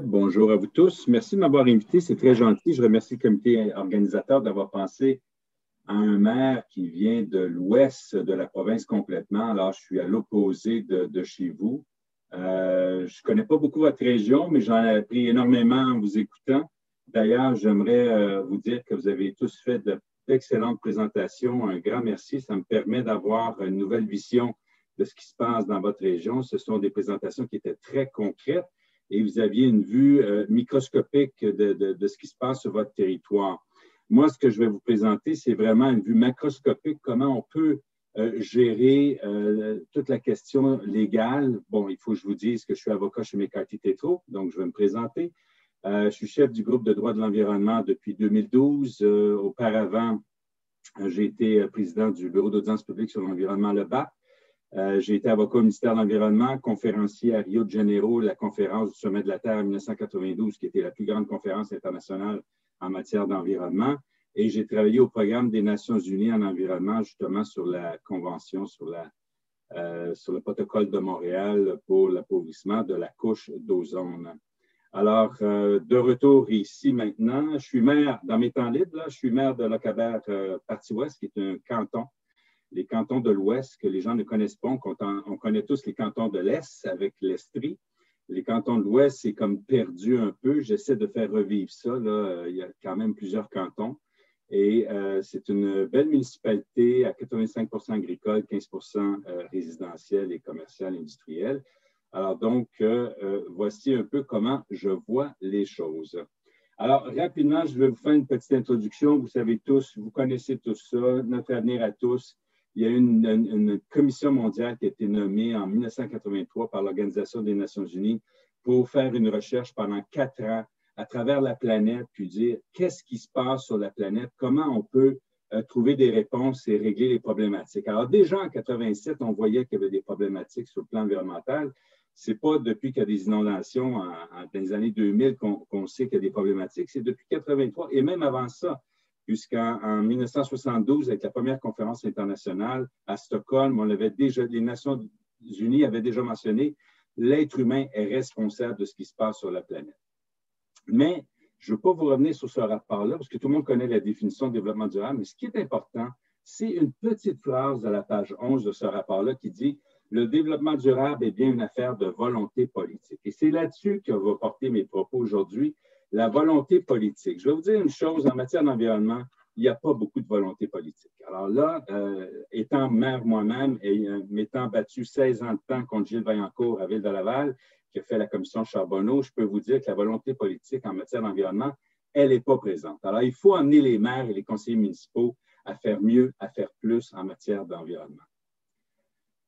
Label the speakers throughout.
Speaker 1: Bonjour à vous tous. Merci de m'avoir invité. C'est très gentil. Je remercie le comité organisateur d'avoir pensé à un maire qui vient de l'ouest de la province complètement. Alors, je suis à l'opposé de chez vous. Je ne connais pas beaucoup votre région, mais j'en ai appris énormément en vous écoutant. D'ailleurs, j'aimerais vous dire que vous avez tous fait d'excellentes présentations. Un grand merci. Ça me permet d'avoir une nouvelle vision de ce qui se passe dans votre région. Ce sont des présentations qui étaient très concrètes et vous aviez une vue microscopique de ce qui se passe sur votre territoire. Moi, ce que je vais vous présenter, c'est vraiment une vue macroscopique, comment on peut gérer toute la question légale. Bon, il faut que je vous dise que je suis avocat chez McCarthy Tétrault, donc je vais me présenter. Je suis chef du groupe de droit de l'environnement depuis 2012. Auparavant, j'ai été président du bureau d'audience publique sur l'environnement, le BAP. J'ai été avocat au ministère de l'Environnement, conférencier à Rio de Janeiro, la conférence du Sommet de la Terre en 1992, qui était la plus grande conférence internationale en matière d'environnement. Et j'ai travaillé au programme des Nations unies en environnement, justement sur la convention, sur le protocole de Montréal pour l'appauvrissement de la couche d'ozone. Alors, de retour ici maintenant, je suis maire, dans mes temps libres, là, je suis maire de Lochabert-Partie-Ouest, qui est un canton. Les cantons de l'Ouest que les gens ne connaissent pas. On connaît tous les cantons de l'Est avec l'Estrie. Les cantons de l'Ouest, c'est comme perdu un peu. J'essaie de faire revivre ça. Là. Il y a quand même plusieurs cantons. Et c'est une belle municipalité à 85 agricole, 15 résidentiel et commercial industriel. Alors donc, voici un peu comment je vois les choses. Alors, rapidement, je vais vous faire une petite introduction. Vous savez tous, vous connaissez tout ça, notre avenir à tous. Il y a une commission mondiale qui a été nommée en 1983 par l'Organisation des Nations unies pour faire une recherche pendant 4 ans à travers la planète, puis dire qu'est-ce qui se passe sur la planète, comment on peut trouver des réponses et régler les problématiques. Alors déjà en 1987, on voyait qu'il y avait des problématiques sur le plan environnemental. Ce n'est pas depuis qu'il y a des inondations dans les années 2000 qu'on sait qu'il y a des problématiques, c'est depuis 1983 et même avant ça. Puisqu'en 1972, avec la première conférence internationale à Stockholm, les Nations unies avaient déjà mentionné l'être humain est responsable de ce qui se passe sur la planète. Mais je ne veux pas vous revenir sur ce rapport-là, parce que tout le monde connaît la définition de développement durable, mais ce qui est important, c'est une petite phrase de la page 11 de ce rapport-là qui dit « Le développement durable est bien une affaire de volonté politique ». Et c'est là-dessus que va porter mes propos aujourd'hui. La volonté politique. Je vais vous dire une chose, en matière d'environnement, il n'y a pas beaucoup de volonté politique. Alors là, étant maire moi-même et m'étant battu 16 ans de temps contre Gilles Vaillancourt à Ville-de-Laval, qui a fait la commission Charbonneau, je peux vous dire que la volonté politique en matière d'environnement, elle n'est pas présente. Alors, il faut amener les maires et les conseillers municipaux à faire mieux, à faire plus en matière d'environnement.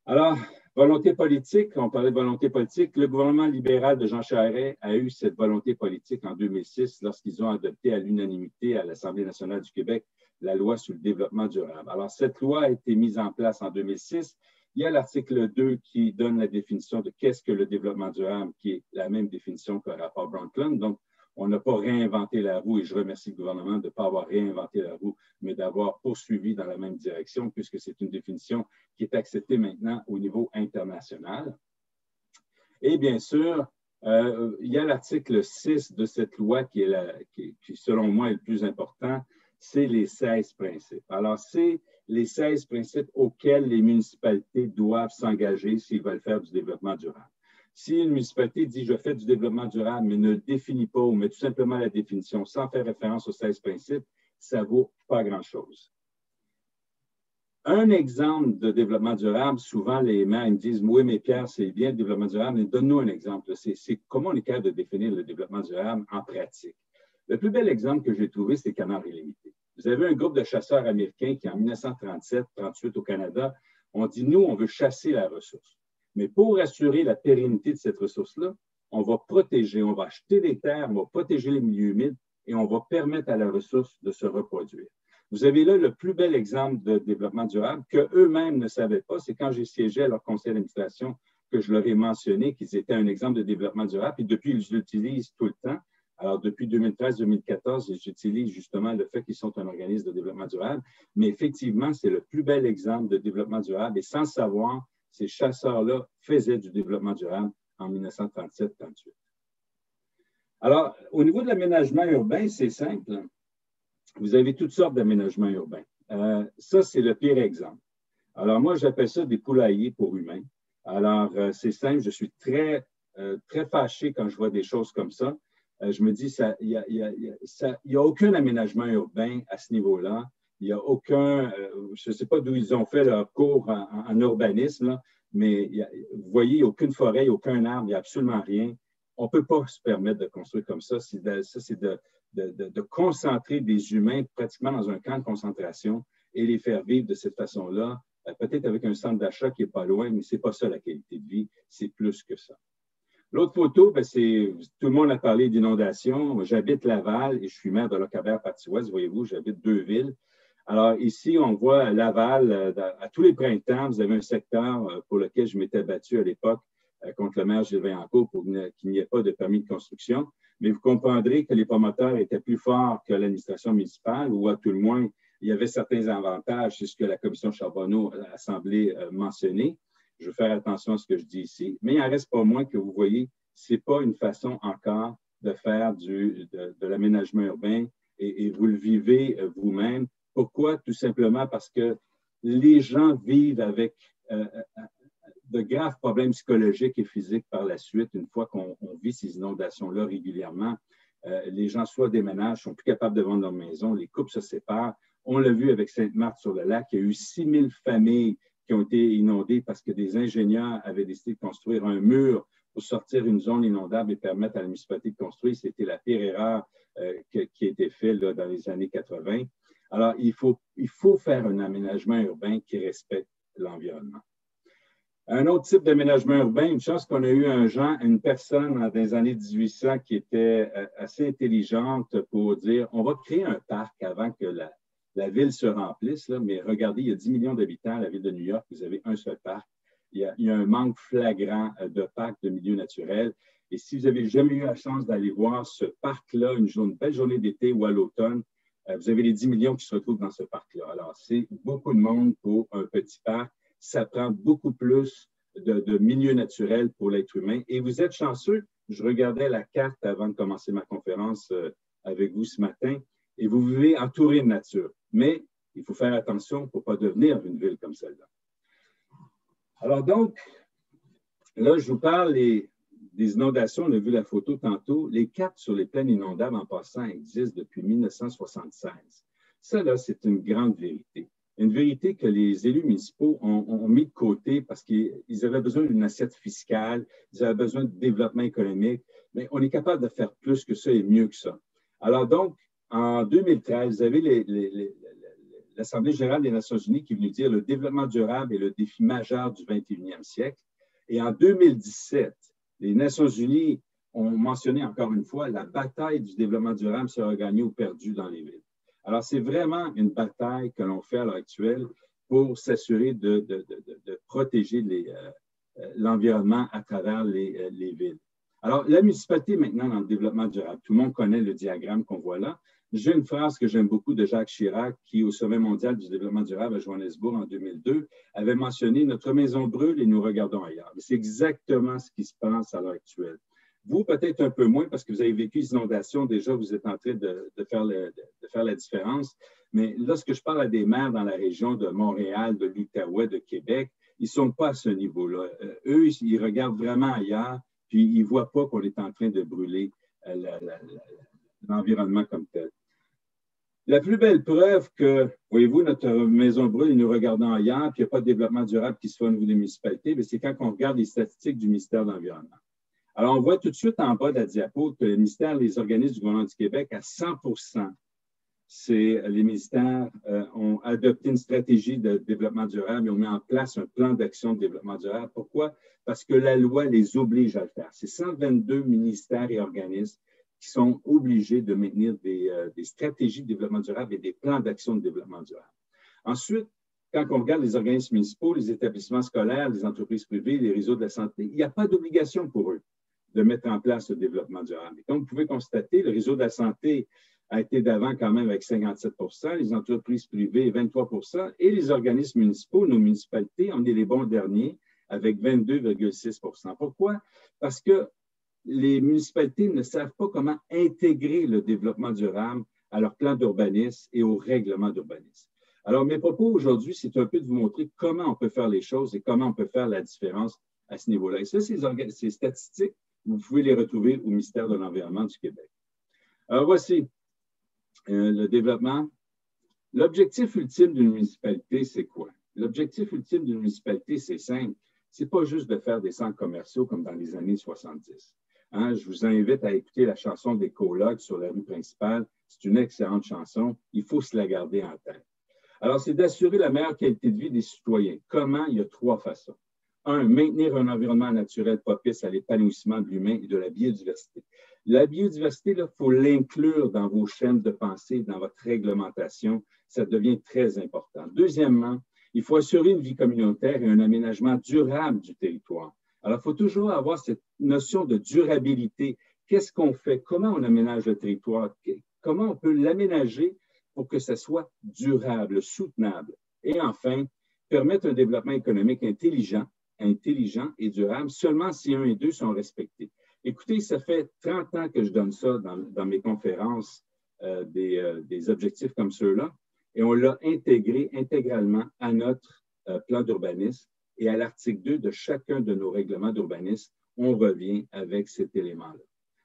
Speaker 1: Alors, volonté politique, on parlait de volonté politique. Le gouvernement libéral de Jean Charest a eu cette volonté politique en 2006 lorsqu'ils ont adopté à l'unanimité à l'Assemblée nationale du Québec la loi sur le développement durable. Alors, cette loi a été mise en place en 2006. Il y a l'article 2 qui donne la définition de qu'est-ce que le développement durable, qui est la même définition que le rapport Brundtland. Donc, on n'a pas réinventé la roue et je remercie le gouvernement de ne pas avoir réinventé la roue, mais d'avoir poursuivi dans la même direction puisque c'est une définition qui est acceptée maintenant au niveau international. Et bien sûr, il y a l'article 6 de cette loi qui selon moi, est le plus important, c'est les 16 principes. Alors, c'est les 16 principes auxquels les municipalités doivent s'engager s'ils veulent faire du développement durable. Si une municipalité dit « je fais du développement durable », mais ne définit pas ou met tout simplement la définition sans faire référence aux 16 principes, ça ne vaut pas grand-chose. Un exemple de développement durable, souvent les maires me disent « oui, mais Pierre, c'est bien le développement durable, mais donne-nous un exemple. » C'est comment on est capable de définir le développement durable en pratique. Le plus bel exemple que j'ai trouvé, c'est Canards illimité. Vous avez un groupe de chasseurs américains qui, en 1937-38 au Canada, ont dit « nous, on veut chasser la ressource. » Mais pour assurer la pérennité de cette ressource-là, on va protéger, on va acheter des terres, on va protéger les milieux humides et on va permettre à la ressource de se reproduire. Vous avez là le plus bel exemple de développement durable qu'eux-mêmes ne savaient pas. C'est quand j'ai siégé à leur conseil d'administration que je leur ai mentionné qu'ils étaient un exemple de développement durable. Et depuis, ils l'utilisent tout le temps. Alors, depuis 2013-2014, ils utilisent justement le fait qu'ils sont un organisme de développement durable. Mais effectivement, c'est le plus bel exemple de développement durable. Et sans savoir, ces chasseurs-là faisaient du développement durable en 1937-38. Alors, au niveau de l'aménagement urbain, c'est simple. Vous avez toutes sortes d'aménagements urbains. Ça, c'est le pire exemple. Alors, moi, j'appelle ça des poulaillers pour humains. Alors, c'est simple, je suis très, très fâché quand je vois des choses comme ça. Je me dis, il n'y a aucun aménagement urbain à ce niveau-là. Il n'y a aucun, je ne sais pas d'où ils ont fait leur cours en urbanisme, là, mais vous voyez, il n'y a aucune forêt, il n'y a aucun arbre, il n'y a absolument rien. On ne peut pas se permettre de construire comme ça. C'est de concentrer des humains pratiquement dans un camp de concentration et les faire vivre de cette façon-là, peut-être avec un centre d'achat qui n'est pas loin, mais ce n'est pas ça la qualité de vie, c'est plus que ça. L'autre photo, ben, c'est tout le monde a parlé d'inondation. J'habite Laval et je suis maire de Locabert-Partie-Ouest. Voyez-vous, j'habite deux villes. Alors ici, on voit Laval, à tous les printemps, vous avez un secteur pour lequel je m'étais battu à l'époque contre le maire Gilles Vaillancourt pour qu'il n'y ait pas de permis de construction. Mais vous comprendrez que les promoteurs étaient plus forts que l'administration municipale, ou à tout le moins, il y avait certains avantages, c'est ce que la commission Charbonneau a semblé mentionner. Je veux faire attention à ce que je dis ici, mais il n'en reste pas moins que vous voyez, ce n'est pas une façon encore de faire de l'aménagement urbain et vous le vivez vous-même. Pourquoi? Tout simplement parce que les gens vivent avec de graves problèmes psychologiques et physiques par la suite, une fois qu'on vit ces inondations-là régulièrement. Les gens soit déménagent, sont plus capables de vendre leur maison, les couples se séparent. On l'a vu avec Sainte-Marthe-sur-le-Lac, il y a eu 6000 familles qui ont été inondées parce que des ingénieurs avaient décidé de construire un mur pour sortir une zone inondable et permettre à la municipalité de construire. C'était la pire erreur qui a été faite là, dans les années 80. Alors, il faut faire un aménagement urbain qui respecte l'environnement. Un autre type d'aménagement urbain, une chance qu'on a eu une personne dans les années 1800 qui était assez intelligente pour dire on va créer un parc avant que la ville se remplisse, là, mais regardez, il y a 10 millions d'habitants à la ville de New York, vous avez un seul parc. Il y a un manque flagrant de parcs de milieux naturels. Et si vous n'avez jamais eu la chance d'aller voir ce parc-là, une belle journée d'été ou à l'automne, vous avez les 10 millions qui se retrouvent dans ce parc-là. Alors, c'est beaucoup de monde pour un petit parc. Ça prend beaucoup plus de milieux naturels pour l'être humain. Et vous êtes chanceux. Je regardais la carte avant de commencer ma conférence avec vous ce matin. Et vous vivez entouré de nature. Mais il faut faire attention pour ne pas devenir une ville comme celle-là. Alors donc, là, je vous parle des inondations. On a vu la photo tantôt. Les cartes sur les plaines inondables, en passant, existent depuis 1976. Ça, là, c'est une grande vérité. Une vérité que les élus municipaux ont mis de côté parce qu'ils avaient besoin d'une assiette fiscale, ils avaient besoin de développement économique, mais on est capable de faire plus que ça et mieux que ça. Alors donc, en 2013, vous avez l'Assemblée générale des Nations unies qui est venue dire le développement durable est le défi majeur du 21e siècle. Et en 2017, les Nations unies ont mentionné encore une fois la bataille du développement durable sera gagnée ou perdue dans les villes. Alors, c'est vraiment une bataille que l'on fait à l'heure actuelle pour s'assurer de protéger l'environnement à travers les villes. Alors, la municipalité maintenant dans le développement durable, tout le monde connaît le diagramme qu'on voit là. J'ai une phrase que j'aime beaucoup de Jacques Chirac qui, au sommet mondial du développement durable à Johannesburg en 2002, avait mentionné « Notre maison brûle et nous regardons ailleurs ». C'est exactement ce qui se passe à l'heure actuelle. Vous, peut-être un peu moins parce que vous avez vécu les inondations, déjà vous êtes en train de faire la différence. Mais lorsque je parle à des maires dans la région de Montréal, de l'Outaouais, de Québec, ils ne sont pas à ce niveau-là. Eux, ils regardent vraiment ailleurs, puis ils ne voient pas qu'on est en train de brûler l'environnement comme tel. La plus belle preuve que, voyez-vous, notre maison brûle et nous regardons ailleurs, puis il n'y a pas de développement durable qui se fait au niveau des municipalités, c'est quand on regarde les statistiques du ministère de l'Environnement. Alors, on voit tout de suite en bas de la diapo que le ministère des organismes du gouvernement du Québec, à 100%, les ministères ont adopté une stratégie de développement durable et ont mis en place un plan d'action de développement durable. Pourquoi? Parce que la loi les oblige à le faire. C'est 122 ministères et organismes qui sont obligés de maintenir des stratégies de développement durable et des plans d'action de développement durable. Ensuite, quand on regarde les organismes municipaux, les établissements scolaires, les entreprises privées, les réseaux de la santé, il n'y a pas d'obligation pour eux de mettre en place le développement durable. Et comme vous pouvez constater, le réseau de la santé a été d'avant quand même avec 57 %, les entreprises privées 23 % et les organismes municipaux, nos municipalités, on est les bons derniers avec 22,6 %. Pourquoi? Parce que les municipalités ne savent pas comment intégrer le développement durable à leur plan d'urbanisme et au règlement d'urbanisme. Alors, mes propos aujourd'hui, c'est un peu de vous montrer comment on peut faire les choses et comment on peut faire la différence à ce niveau-là. Et ça, ces statistiques, vous pouvez les retrouver au ministère de l'Environnement du Québec. Alors, voici le développement. L'objectif ultime d'une municipalité, c'est quoi? L'objectif ultime d'une municipalité, c'est simple. Ce n'est pas juste de faire des centres commerciaux comme dans les années 70. Hein, je vous invite à écouter la chanson des colocs sur la rue principale. C'est une excellente chanson. Il faut se la garder en tête. Alors, c'est d'assurer la meilleure qualité de vie des citoyens. Comment? Il y a trois façons. Un, maintenir un environnement naturel propice à l'épanouissement de l'humain et de la biodiversité. La biodiversité, il faut l'inclure dans vos chaînes de pensée, dans votre réglementation. Ça devient très important. Deuxièmement, il faut assurer une vie communautaire et un aménagement durable du territoire. Alors, il faut toujours avoir cette notion de durabilité. Qu'est-ce qu'on fait? Comment on aménage le territoire? Comment on peut l'aménager pour que ça soit durable, soutenable? Et enfin, permettre un développement économique intelligent et durable seulement si 1 et 2 sont respectés. Écoutez, ça fait 30 ans que je donne ça dans mes conférences, des objectifs comme ceux-là, et on l'a intégré intégralement à notre plan d'urbanisme et à l'article 2 de chacun de nos règlements d'urbanisme, on revient avec cet élément-là.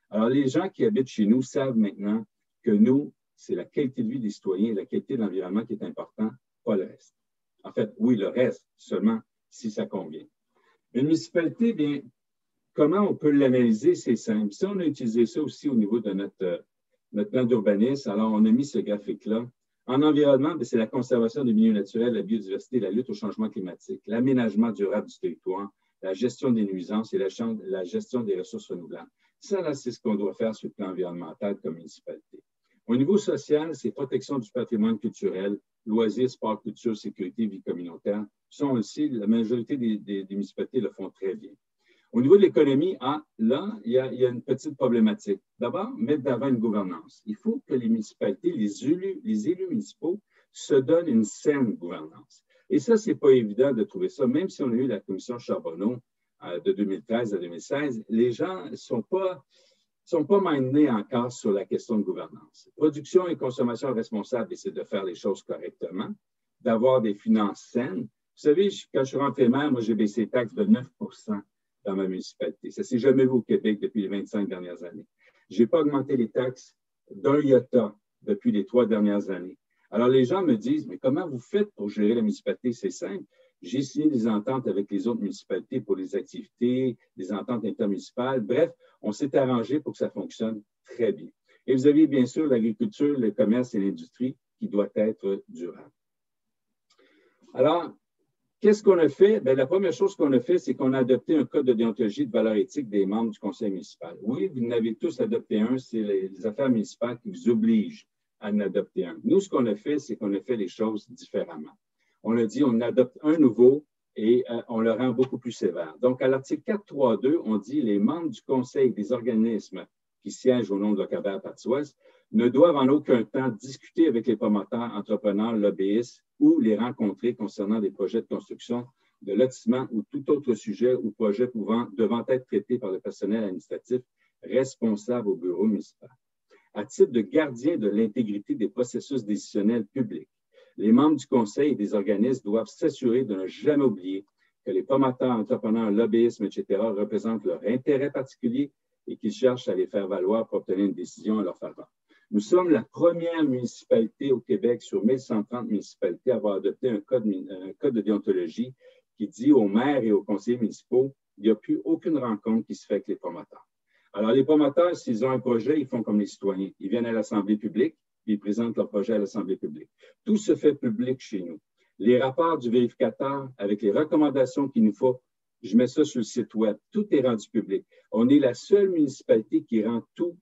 Speaker 1: Alors, les gens qui habitent chez nous savent maintenant que nous, c'est la qualité de vie des citoyens et la qualité de l'environnement qui est important, pas le reste. En fait, oui, le reste, seulement si ça convient. Une municipalité, bien, comment on peut l'analyser? C'est simple. Si on a utilisé ça aussi au niveau de notre plan d'urbanisme, alors on a mis ce graphique-là. En environnement, c'est la conservation des milieux naturels, la biodiversité, la lutte au changement climatique, l'aménagement durable du territoire, la gestion des nuisances et la gestion des ressources renouvelables. Ça, là, c'est ce qu'on doit faire sur le plan environnemental comme municipalité. Au niveau social, c'est protection du patrimoine culturel, loisirs, sport, culture, sécurité, vie communautaire. Ça, on le sait, la majorité des municipalités le font très bien. Au niveau de l'économie, là, il y a une petite problématique. D'abord, mettre d'avant une gouvernance. Il faut que les municipalités, les élus municipaux se donnent une saine gouvernance. Et ça, c'est pas évident de trouver ça. Même si on a eu la commission Charbonneau de 2013 à 2016, les gens ne sont pas mindés encore sur la question de gouvernance. Production et consommation responsable, c'est de faire les choses correctement, d'avoir des finances saines. Vous savez, quand je suis rentré maire, moi, j'ai baissé les taxes de 9 dans ma municipalité. Ça ne s'est jamais vu au Québec depuis les 25 dernières années. Je n'ai pas augmenté les taxes d'un iota depuis les 3 dernières années. Alors, les gens me disent, mais comment vous faites pour gérer la municipalité? C'est simple. J'ai signé des ententes avec les autres municipalités pour les activités, des ententes intermunicipales. Bref, on s'est arrangé pour que ça fonctionne très bien. Et vous avez bien sûr l'agriculture, le commerce et l'industrie qui doit être durable. Alors, qu'est-ce qu'on a fait? Bien, la première chose qu'on a fait, c'est qu'on a adopté un code de déontologie de valeurs éthiques des membres du conseil municipal. Oui, vous en avez tous adopté un, c'est les affaires municipales qui vous obligent à en adopter un. Nous, ce qu'on a fait, c'est qu'on a fait les choses différemment. On a dit, on adopte un nouveau et on le rend beaucoup plus sévère. Donc, à l'article 4.3.2, on dit les membres du conseil des organismes qui siègent au nom de Locavert Partie Ouest ne doivent en aucun temps discuter avec les promoteurs, entrepreneurs, lobbyistes ou les rencontrer concernant des projets de construction, de lotissement ou tout autre sujet ou projet devant être traité par le personnel administratif responsable au bureau municipal. À titre de gardien de l'intégrité des processus décisionnels publics, les membres du conseil et des organismes doivent s'assurer de ne jamais oublier que les promoteurs, entrepreneurs, lobbyistes, etc. représentent leur intérêt particulier et qu'ils cherchent à les faire valoir pour obtenir une décision à leur faveur. Nous sommes la première municipalité au Québec sur 1130 municipalités à avoir adopté un code de déontologie qui dit aux maires et aux conseillers municipaux qu'il n'y a plus aucune rencontre qui se fait avec les promoteurs. Alors, les promoteurs, s'ils ont un projet, ils font comme les citoyens. Ils viennent à l'Assemblée publique, puis ils présentent leur projet à l'Assemblée publique. Tout se fait public chez nous. Les rapports du vérificateur avec les recommandations qu'il nous faut, je mets ça sur le site web. Tout est rendu public. On est la seule municipalité qui rend tout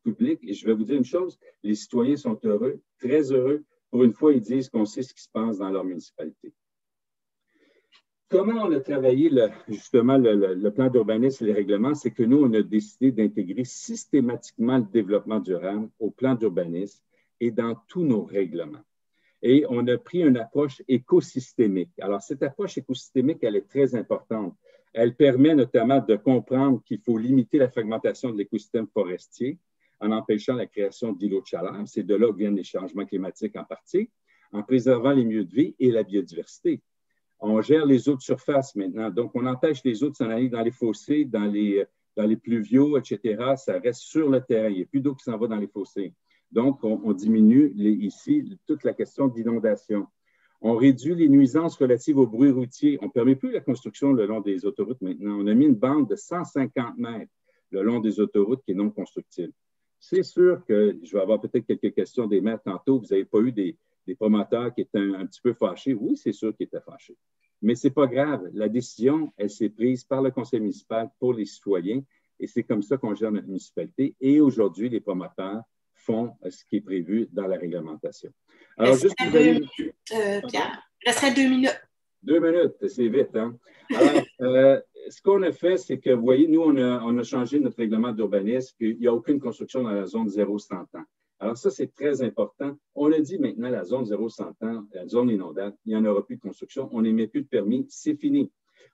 Speaker 1: public. Et je vais vous dire une chose, les citoyens sont heureux, très heureux. Pour une fois, ils disent qu'on sait ce qui se passe dans leur municipalité. Comment on a travaillé justement le plan d'urbanisme et les règlements? C'est que nous, on a décidé d'intégrer systématiquement le développement durable au plan d'urbanisme et dans tous nos règlements. Et on a pris une approche écosystémique. Alors, cette approche écosystémique, elle est très importante. Elle permet notamment de comprendre qu'il faut limiter la fragmentation de l'écosystème forestier en empêchant la création d'îlots de chaleur. C'est de là que viennent les changements climatiques en partie, en préservant les milieux de vie et la biodiversité. On gère les eaux de surface maintenant, donc on empêche les eaux de s'en aller dans les fossés, dans les pluviaux, etc. Ça reste sur le terrain. Il n'y a plus d'eau qui s'en va dans les fossés. Donc, on diminue ici toute la question d'inondation. On réduit les nuisances relatives au bruit routier. On ne permet plus la construction le long des autoroutes maintenant. On a mis une bande de 150 mètres le long des autoroutes qui est non constructible. C'est sûr que je vais avoir peut-être quelques questions des maires tantôt. Vous n'avez pas eu des promoteurs qui étaient un petit peu fâchés. Oui, c'est sûr qu'ils étaient fâchés. Mais ce n'est pas grave. La décision, elle s'est prise par le conseil municipal pour les citoyens et c'est comme ça qu'on gère notre municipalité. Et aujourd'hui, les promoteurs font ce qui est prévu dans la réglementation.
Speaker 2: Alors, juste pour Pierre, il resterait 2 minutes.
Speaker 1: 2 minutes, c'est vite. Hein? Alors, ce qu'on a fait, c'est que, vous voyez, nous, on a changé notre règlement d'urbanisme, puis il n'y a aucune construction dans la zone 0-100 ans. Alors, ça, c'est très important. On a dit maintenant, la zone 0-100 ans, la zone inondable, il n'y en aura plus de construction, on n'émet plus de permis, c'est fini.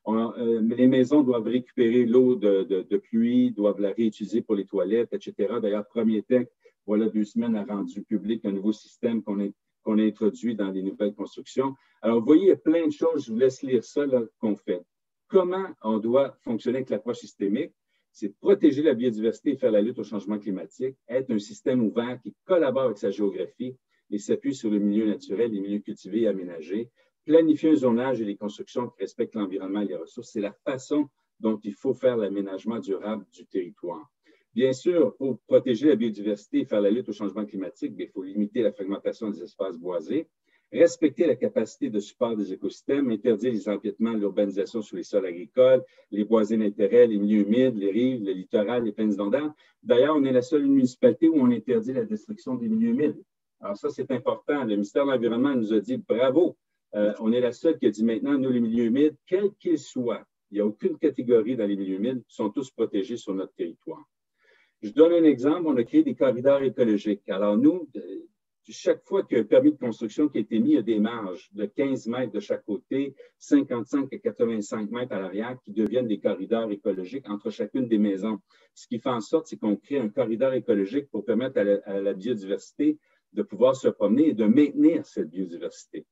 Speaker 1: Les maisons doivent récupérer l'eau de pluie, doivent la réutiliser pour les toilettes, etc. D'ailleurs, Premier Tech, voilà 2 semaines, a rendu public un nouveau système qu'on a introduit dans les nouvelles constructions. Alors, vous voyez, il y a plein de choses, je vous laisse lire ça, qu'on fait. Comment on doit fonctionner avec l'approche systémique? C'est protéger la biodiversité et faire la lutte au changement climatique, être un système ouvert qui collabore avec sa géographie et s'appuie sur le milieu naturel, les milieux cultivés et aménagés, planifier un zonage et les constructions qui respectent l'environnement et les ressources. C'est la façon dont il faut faire l'aménagement durable du territoire. Bien sûr, pour protéger la biodiversité et faire la lutte au changement climatique, il faut limiter la fragmentation des espaces boisés, respecter la capacité de support des écosystèmes, interdire les empiètements, l'urbanisation sur les sols agricoles, les boisés d'intérêt, les milieux humides, les rives, le littoral, les plaines inondables. D'ailleurs, on est la seule municipalité où on interdit la destruction des milieux humides. Alors ça, c'est important. Le ministère de l'Environnement nous a dit bravo. On est la seule qui a dit maintenant, nous, les milieux humides, quels qu'ils soient, il n'y a aucune catégorie dans les milieux humides, sont tous protégés sur notre territoire. Je donne un exemple, on a créé des corridors écologiques. Alors nous, chaque fois qu'il y a un permis de construction qui a été mis, il y a des marges de 15 mètres de chaque côté, 55 à 85 mètres à l'arrière qui deviennent des corridors écologiques entre chacune des maisons. Ce qui fait en sorte, c'est qu'on crée un corridor écologique pour permettre à la biodiversité de pouvoir se promener et de maintenir cette biodiversité.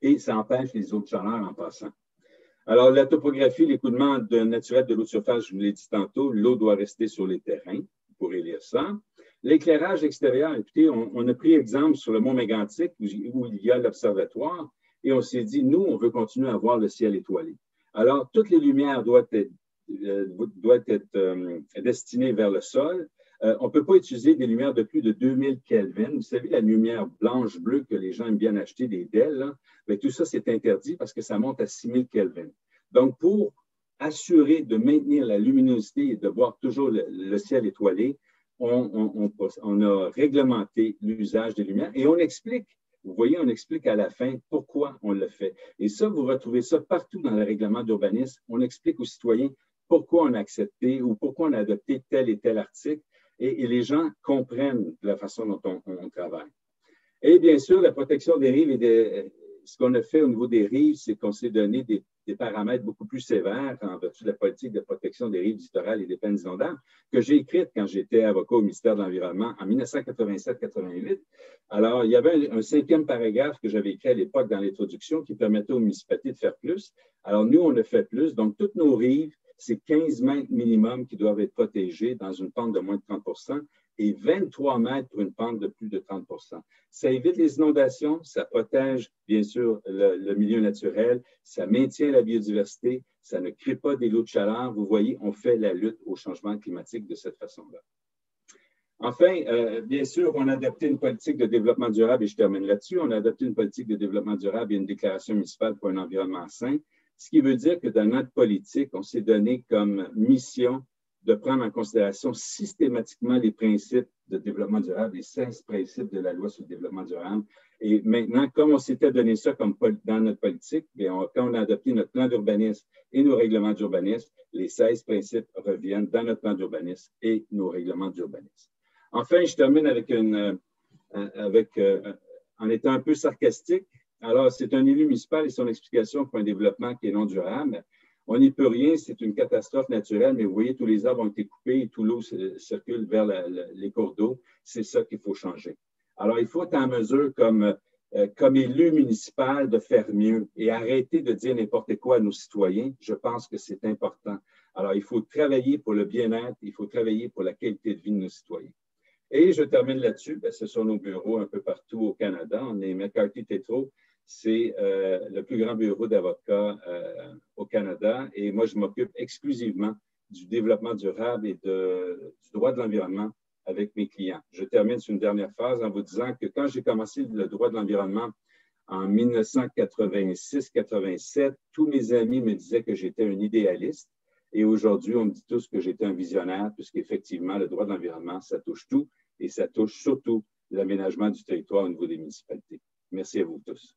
Speaker 1: Et ça empêche les eaux de chaleur en passant. Alors, la topographie, l'écoulement naturel de l'eau de surface, je vous l'ai dit tantôt, l'eau doit rester sur les terrains. Vous pourrez lire ça. L'éclairage extérieur, écoutez, on a pris exemple sur le mont Mégantic où il y a l'observatoire et on s'est dit, nous, on veut continuer à voir le ciel étoilé. Alors, toutes les lumières doivent être destinées vers le sol. On ne peut pas utiliser des lumières de plus de 2000 Kelvin. Vous savez, la lumière blanche-bleue que les gens aiment bien acheter, des DEL, mais tout ça, c'est interdit parce que ça monte à 6000 Kelvin. Donc, pour assurer de maintenir la luminosité et de voir toujours le ciel étoilé, on a réglementé l'usage des lumières et on explique, vous voyez, on explique à la fin pourquoi on le fait. Et ça, vous retrouvez ça partout dans le règlement d'urbanisme. On explique aux citoyens pourquoi on a accepté ou pourquoi on a adopté tel et tel article et les gens comprennent la façon dont on travaille. Et bien sûr, la protection des rives ce qu'on a fait au niveau des rives, c'est qu'on s'est donné des paramètres beaucoup plus sévères en vertu de la politique de protection des rives littorales et des plaines inondables que j'ai écrite quand j'étais avocat au ministère de l'Environnement en 1987-88. Alors, il y avait un 5e paragraphe que j'avais écrit à l'époque dans l'introduction qui permettait aux municipalités de faire plus. Alors, nous, on a fait plus. Donc, toutes nos rives, c'est 15 mètres minimum qui doivent être protégées dans une pente de moins de 30 % et 23 mètres pour une pente de plus de 30 %. Ça évite les inondations, ça protège bien sûr le milieu naturel, ça maintient la biodiversité, ça ne crée pas des lots de chaleur. Vous voyez, on fait la lutte au changement climatique de cette façon-là. Enfin, bien sûr, on a adopté une politique de développement durable et je termine là-dessus. On a adopté une politique de développement durable et une déclaration municipale pour un environnement sain, ce qui veut dire que dans notre politique, on s'est donné comme mission de prendre en considération systématiquement les principes de développement durable, les 16 principes de la loi sur le développement durable. Et maintenant, comme on s'était donné ça comme dans notre politique, quand on a adopté notre plan d'urbanisme et nos règlements d'urbanisme, les 16 principes reviennent dans notre plan d'urbanisme et nos règlements d'urbanisme. Enfin, je termine en étant un peu sarcastique. Alors, c'est un élu municipal et son explication pour un développement qui est non durable. On n'y peut rien, c'est une catastrophe naturelle, mais vous voyez, tous les arbres ont été coupés et tout l'eau circule vers les cours d'eau. C'est ça qu'il faut changer. Alors, il faut être en mesure, comme élu municipal, de faire mieux et arrêter de dire n'importe quoi à nos citoyens. Je pense que c'est important. Alors, il faut travailler pour le bien-être, il faut travailler pour la qualité de vie de nos citoyens. Et je termine là-dessus. Ce sont nos bureaux un peu partout au Canada. On est McCarthy Tétrault. C'est le plus grand bureau d'avocats au Canada. Et moi, je m'occupe exclusivement du développement durable et du droit de l'environnement avec mes clients. Je termine sur une dernière phase en vous disant que quand j'ai commencé le droit de l'environnement en 1986-87, tous mes amis me disaient que j'étais un idéaliste. Et aujourd'hui, on me dit tous que j'étais un visionnaire, puisqu'effectivement, le droit de l'environnement, ça touche tout et ça touche surtout l'aménagement du territoire au niveau des municipalités. Merci à vous tous.